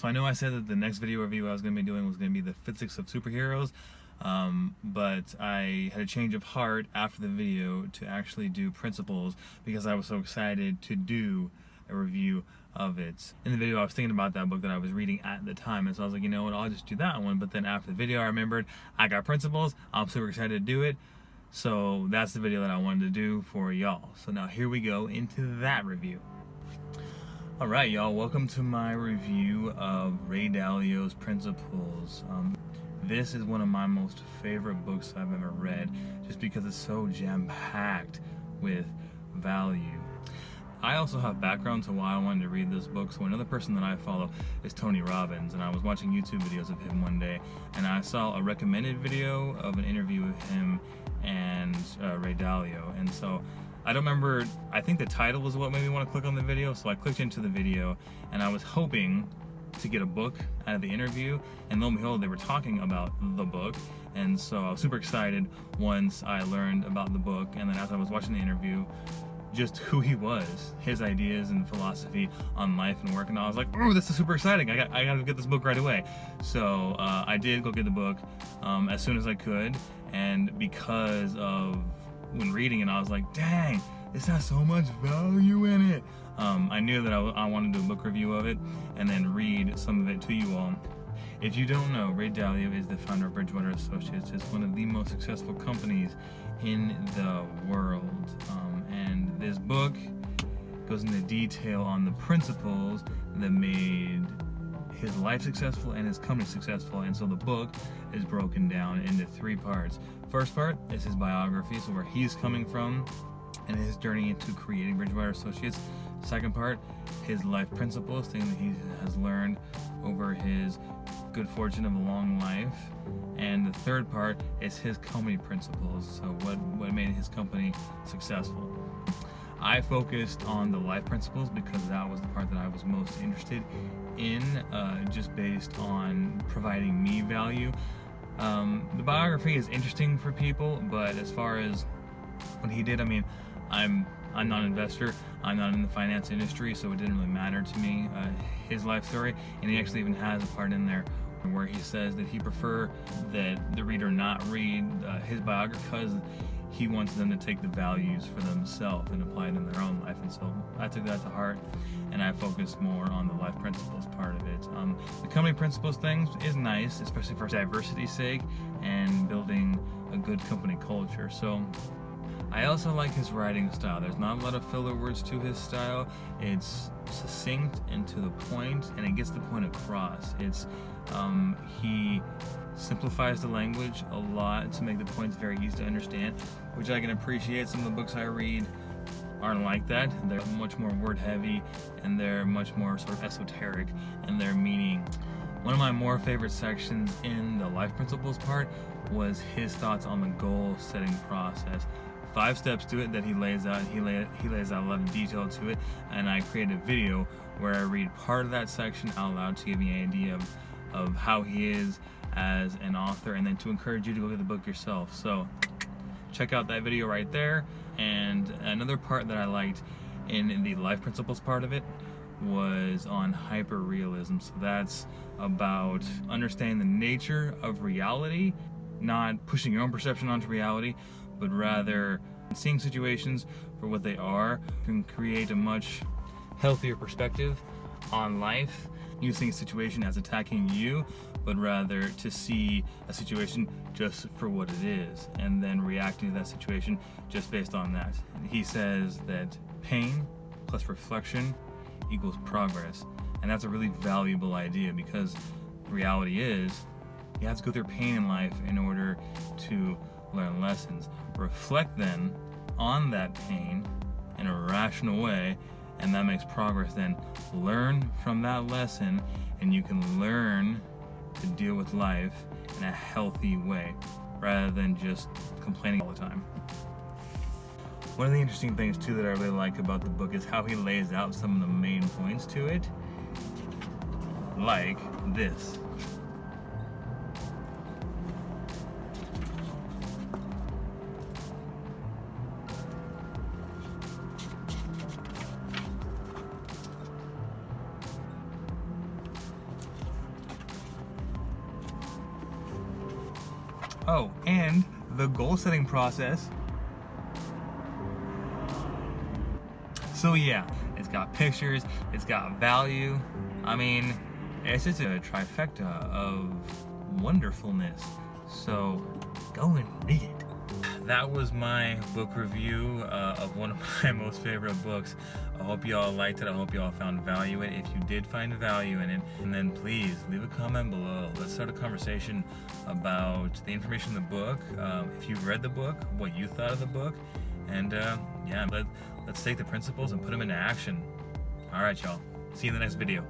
So I know I said that the next video review I was going to be doing was going to be the physics of superheroes, but I had a change of heart after the video to actually do principles because I was so excited to do a review of it. In the video I was thinking about that book that I was reading at the time, and so I was like, you know what, I'll just do that one. But then after the video I remembered I got principles, I'm super excited to do it, so that's the video that I wanted to do for y'all. So now here we go into that review. Alright y'all, welcome to my review of Ray Dalio's Principles. This is one of my most favorite books I've ever read, just because it's so jam-packed with value. I also have background to why I wanted to read this book. So another person that I follow is Tony Robbins, and I was watching YouTube videos of him one day, and I saw a recommended video of an interview with him and Ray Dalio. And so I don't remember, I think the title was what made me want to click on the video, so I clicked into the video, and I was hoping to get a book out of the interview, and lo and behold, they were talking about the book. And so I was super excited once I learned about the book, and then as I was watching the interview, just who he was, his ideas and philosophy on life and work, and I was like, oh, this is super exciting, I got to get this book right away. So I did go get the book as soon as I could, and because of when reading it, I was like, dang, this has so much value in it. I knew that I wanted to do a book review of it and then read some of it to you all. If you don't know, Ray Dalio is the founder of Bridgewater Associates. It's one of the most successful companies in the world. And this book goes into detail on the principles that made his life successful and his company successful. And so the book is broken down into 3 parts. First part is his biography, so where he's coming from and his journey into creating Bridgewater Associates. Second part, his life principles, things that he has learned over his good fortune of a long life. And the third part is his company principles, so what made his company successful. I focused on the life principles because that was the part that I was most interested in, just based on providing me value. The biography is interesting for people, but as far as what he did, I mean, I'm not an investor, I'm not in the finance industry, so it didn't really matter to me, his life story. And he actually even has a part in there where he says that he prefer that the reader not read his biography because he wants them to take the values for themselves and apply it in their own life. And so I took that to heart, and I focused more on the life principles part of it. The company principles things is nice, especially for diversity's sake and building a good company culture. So I also like his writing style. There's not a lot of filler words to his style. It's succinct and to the point, and it gets the point across. He simplifies the language a lot to make the points very easy to understand, which I can appreciate. Some of the books I read aren't like that. They're much more word heavy, and they're much more sort of esoteric in their meaning. One of my more favorite sections in the life principles part was his thoughts on the goal setting process. 5 steps to it that he lays out. He lays out a lot of detail to it, and I created a video where I read part of that section out loud to give you an idea of how he is as an author, and then to encourage you to go get the book yourself. So check out that video right there. And another part that I liked in the life principles part of it was on hyperrealism. So that's about understanding the nature of reality, not pushing your own perception onto reality, but rather seeing situations for what they are can create a much healthier perspective on life. Using a situation as attacking you, but rather to see a situation just for what it is, and then reacting to that situation just based on that. He says that pain plus reflection equals progress, and that's a really valuable idea, because the reality is you have to go through pain in life in order to learn lessons. Reflect then on that pain in a rational way, and that makes progress. Then learn from that lesson, and you can learn to deal with life in a healthy way rather than just complaining all the time. One of the interesting things too that I really like about the book is how he lays out some of the main points to it, like this. Oh, and the goal setting process. So yeah, it's got pictures, it's got value. I mean, it's just a trifecta of wonderfulness. So go and read it. That was my book review of one of my most favorite books. I hope you all liked it. I hope you all found value in it. If you did find value in it, and then please leave a comment below. Let's start a conversation about the information in the book. If you've read the book, what you thought of the book, and yeah, let's take the principles and put them into action. All right, y'all. See you in the next video.